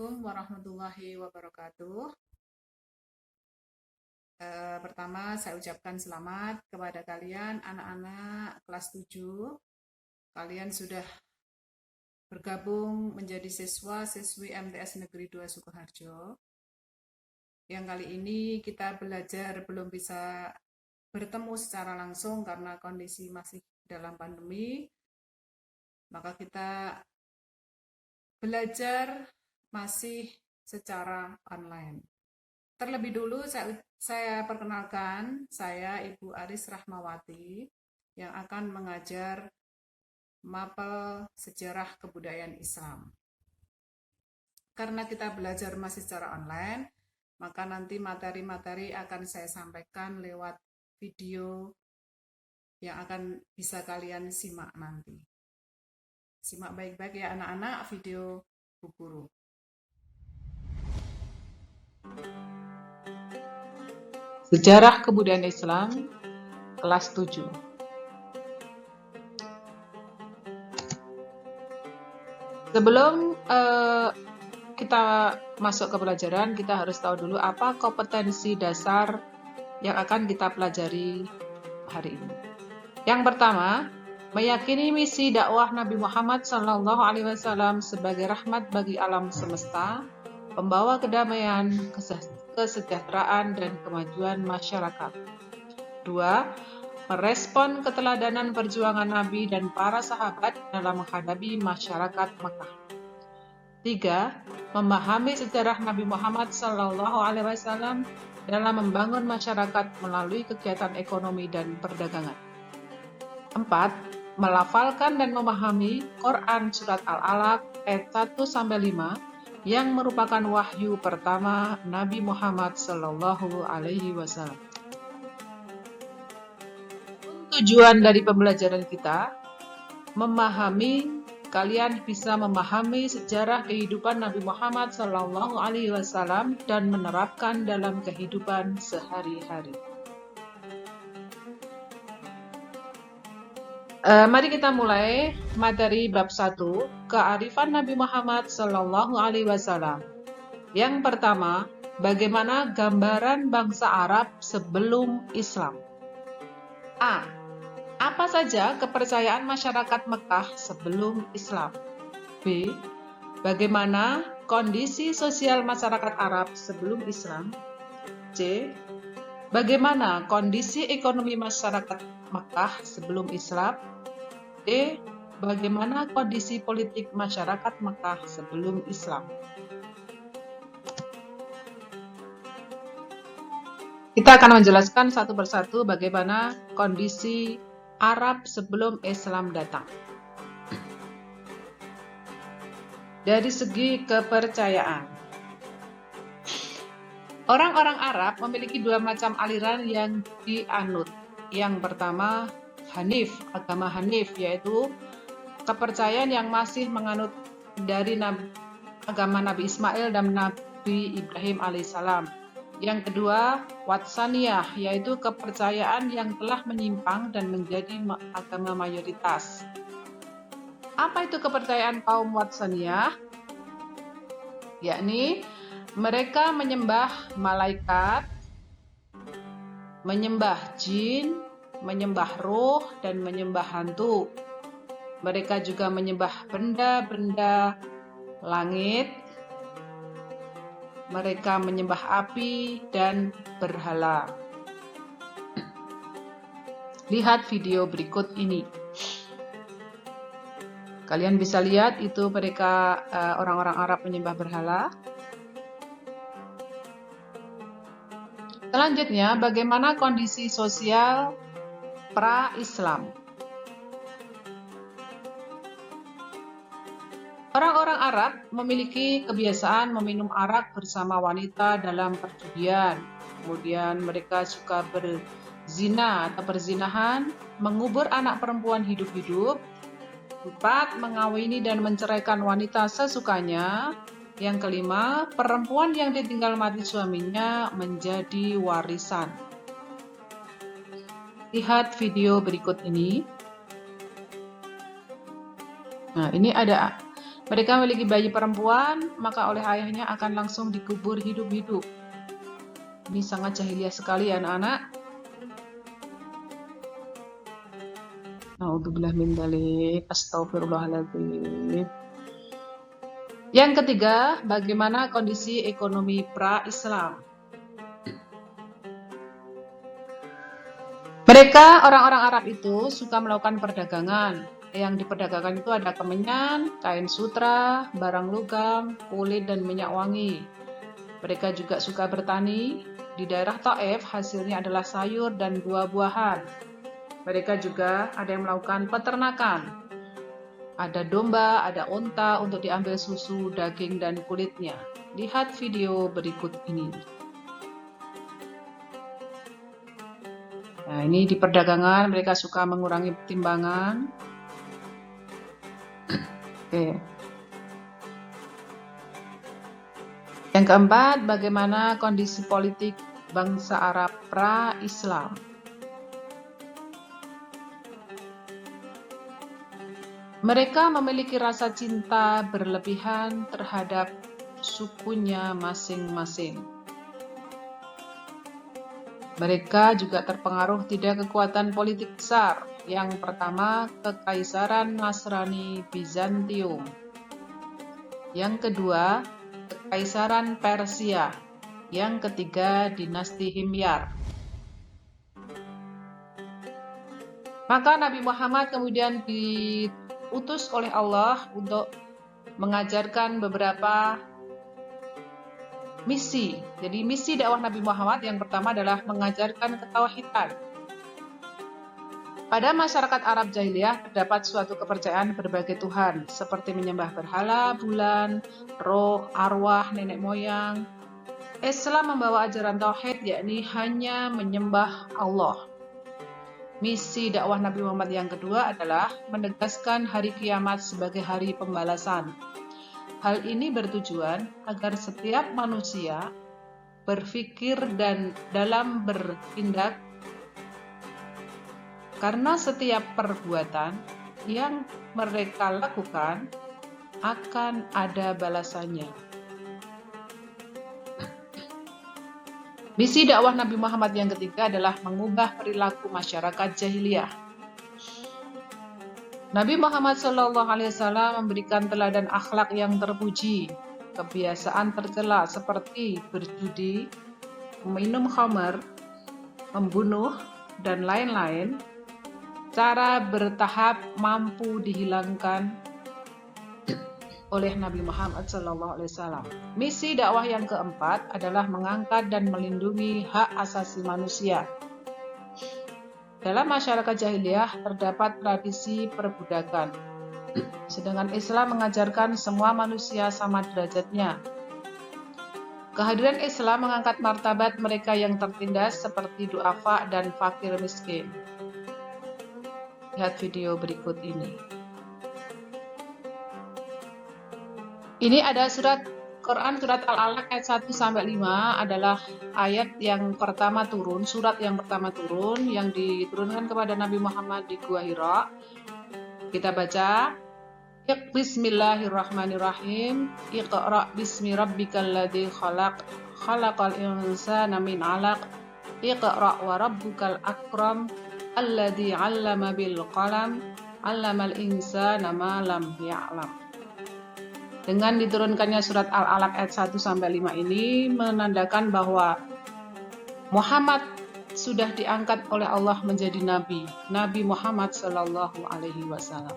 Assalamualaikum warahmatullahi wabarakatuh. Pertama, saya ucapkan selamat kepada kalian anak-anak kelas 7. Kalian sudah bergabung menjadi siswa-siswi MTS Negeri 2 Sukoharjo. Yang kali ini kita belajar belum bisa bertemu secara langsung karena kondisi masih dalam pandemi. Maka kita belajar masih secara online. Terlebih dulu saya perkenalkan, saya Ibu Aris Rahmawati yang akan mengajar mapel sejarah kebudayaan Islam. Karena kita belajar masih secara online, maka nanti materi-materi akan saya sampaikan lewat video yang akan bisa kalian simak nanti. Simak baik-baik ya anak-anak video Bu Guru. Sejarah Kebudayaan Islam, kelas 7. Sebelum kita masuk ke pelajaran, kita harus tahu dulu apa kompetensi dasar yang akan kita pelajari hari ini. Yang pertama, meyakini misi dakwah Nabi Muhammad SAW sebagai rahmat bagi alam semesta, pembawa kedamaian, kesejahteraan, dan kemajuan masyarakat. 2. Merespon keteladanan perjuangan Nabi dan para sahabat dalam menghadapi masyarakat Mekah. 3. Memahami sejarah Nabi Muhammad SAW dalam membangun masyarakat melalui kegiatan ekonomi dan perdagangan. 4. Melafalkan dan memahami Quran Surat Al-Alaq ayat 1-5 yang merupakan wahyu pertama Nabi Muhammad SAW. Tujuan dari pembelajaran kita, kalian bisa memahami sejarah kehidupan Nabi Muhammad SAW dan menerapkan dalam kehidupan sehari-hari. Mari kita mulai materi bab 1, kearifan Nabi Muhammad SAW. Yang pertama, bagaimana gambaran bangsa Arab sebelum Islam? A. Apa saja kepercayaan masyarakat Mekah sebelum Islam? B. Bagaimana kondisi sosial masyarakat Arab sebelum Islam? C. Bagaimana kondisi ekonomi masyarakat Mekah sebelum Islam? D. Bagaimana kondisi politik masyarakat Mekah sebelum Islam? Kita akan menjelaskan satu persatu bagaimana kondisi Arab sebelum Islam datang. Dari segi kepercayaan, orang-orang Arab memiliki dua macam aliran yang dianut. Yang pertama, Hanif, agama Hanif, yaitu kepercayaan yang masih menganut dari agama Nabi Ismail dan Nabi Ibrahim alaihissalam. Yang kedua, Watsaniyah, yaitu kepercayaan yang telah menyimpang dan menjadi agama mayoritas. Apa itu kepercayaan kaum Watsaniyah? Yakni mereka menyembah malaikat, menyembah jin, menyembah roh, dan menyembah hantu. Mereka juga menyembah benda-benda langit. Mereka menyembah api dan berhala. Lihat video berikut ini. Kalian bisa lihat itu mereka orang-orang Arab menyembah berhala. Selanjutnya, bagaimana kondisi sosial pra-Islam? Orang-orang Arab memiliki kebiasaan meminum arak bersama wanita dalam perjudian. Kemudian mereka suka berzina atau perzinahan, mengubur anak perempuan hidup-hidup. 4. Mengawini dan menceraikan wanita sesukanya. Yang kelima, perempuan yang ditinggal mati suaminya menjadi warisan. Lihat video berikut ini. Nah, ini ada Mereka memiliki bayi perempuan, maka oleh ayahnya akan langsung dikubur hidup-hidup. Ini sangat jahiliyah sekali ya anak-anak. Naudzubillah min dzalik. Astagfirullahaladzim. Yang ketiga, bagaimana kondisi ekonomi pra-Islam? Mereka, orang-orang Arab itu suka melakukan perdagangan. Yang diperdagangkan itu ada kemenyan, kain sutra, barang logam, kulit, dan minyak wangi. Mereka juga suka bertani. Di daerah Taif, hasilnya adalah sayur dan buah-buahan. Mereka juga ada yang melakukan peternakan. Ada domba, ada unta untuk diambil susu, daging, dan kulitnya. Lihat video berikut ini. Nah, ini di perdagangan mereka suka mengurangi timbangan. Oke. Yang keempat, bagaimana kondisi politik bangsa Arab pra-Islam? Mereka memiliki rasa cinta berlebihan terhadap sukunya masing-masing. Mereka juga terpengaruh tidak kekuatan politik besar. Yang pertama, Kekaisaran Nasrani Bizantium. Yang kedua, Kekaisaran Persia. Yang ketiga, dinasti Himyar. Maka Nabi Muhammad kemudian diutus oleh Allah untuk mengajarkan beberapa misi. Jadi misi dakwah Nabi Muhammad yang pertama adalah mengajarkan ketauhidan. Pada masyarakat Arab jahiliyah terdapat suatu kepercayaan berbagai Tuhan, seperti menyembah berhala, bulan, roh, arwah, nenek moyang. Islam membawa ajaran tauhid, yakni hanya menyembah Allah. Misi dakwah Nabi Muhammad yang kedua adalah menegaskan hari kiamat sebagai hari pembalasan. Hal ini bertujuan agar setiap manusia berpikir dan dalam bertindak, karena setiap perbuatan yang mereka lakukan akan ada balasannya. Misi dakwah Nabi Muhammad yang ketiga adalah mengubah perilaku masyarakat jahiliyah. Nabi Muhammad SAW memberikan teladan akhlak yang terpuji. Kebiasaan tercela seperti berjudi, minum khamar, membunuh, dan lain-lain, cara bertahap mampu dihilangkan oleh Nabi Muhammad SAW. Misi dakwah yang keempat adalah mengangkat dan melindungi hak asasi manusia. Dalam masyarakat jahiliyah terdapat tradisi perbudakan, sedangkan Islam mengajarkan semua manusia sama derajatnya. Kehadiran Islam mengangkat martabat mereka yang tertindas seperti duafa dan fakir miskin. Lihat video berikut ini. Ini ada surat Quran, surat Al-Alaq ayat 1-5 adalah ayat yang pertama turun, surat yang pertama turun yang diturunkan kepada Nabi Muhammad di Gua Hira. Kita baca. Bismillahirrahmanirrahim. Iqra' bismi rabbikal ladzi khalaq. Khalaqal insana min 'alaq. Iqra' wa rabbukal akram. Alladzi 'allama bil qalam. 'Allamal insana ma lam ya'lam. Dengan diturunkannya surat Al-Alaq ayat 1-5 ini menandakan bahwa Muhammad sudah diangkat oleh Allah menjadi Nabi, Nabi Muhammad Sallallahu Alaihi Wasallam.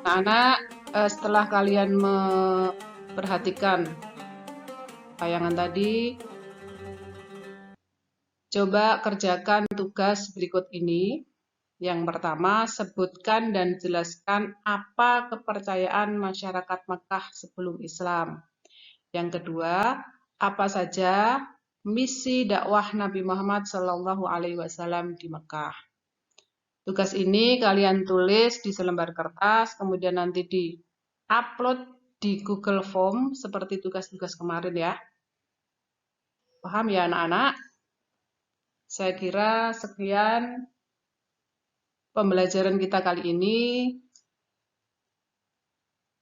Anak-anak, setelah kalian memperhatikan tayangan tadi, coba kerjakan tugas berikut ini. Yang pertama, sebutkan dan jelaskan apa kepercayaan masyarakat Makkah sebelum Islam. Yang kedua, apa saja misi dakwah Nabi Muhammad SAW di Makkah. Tugas ini kalian tulis di selembar kertas, kemudian nanti di-upload di Google Form seperti tugas-tugas kemarin ya. Paham ya anak-anak? Saya kira sekian pembelajaran kita kali ini.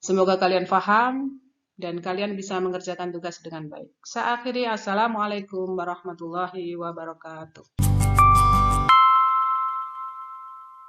Semoga kalian paham dan kalian bisa mengerjakan tugas dengan baik. Saya akhiri, Assalamualaikum warahmatullahi wabarakatuh.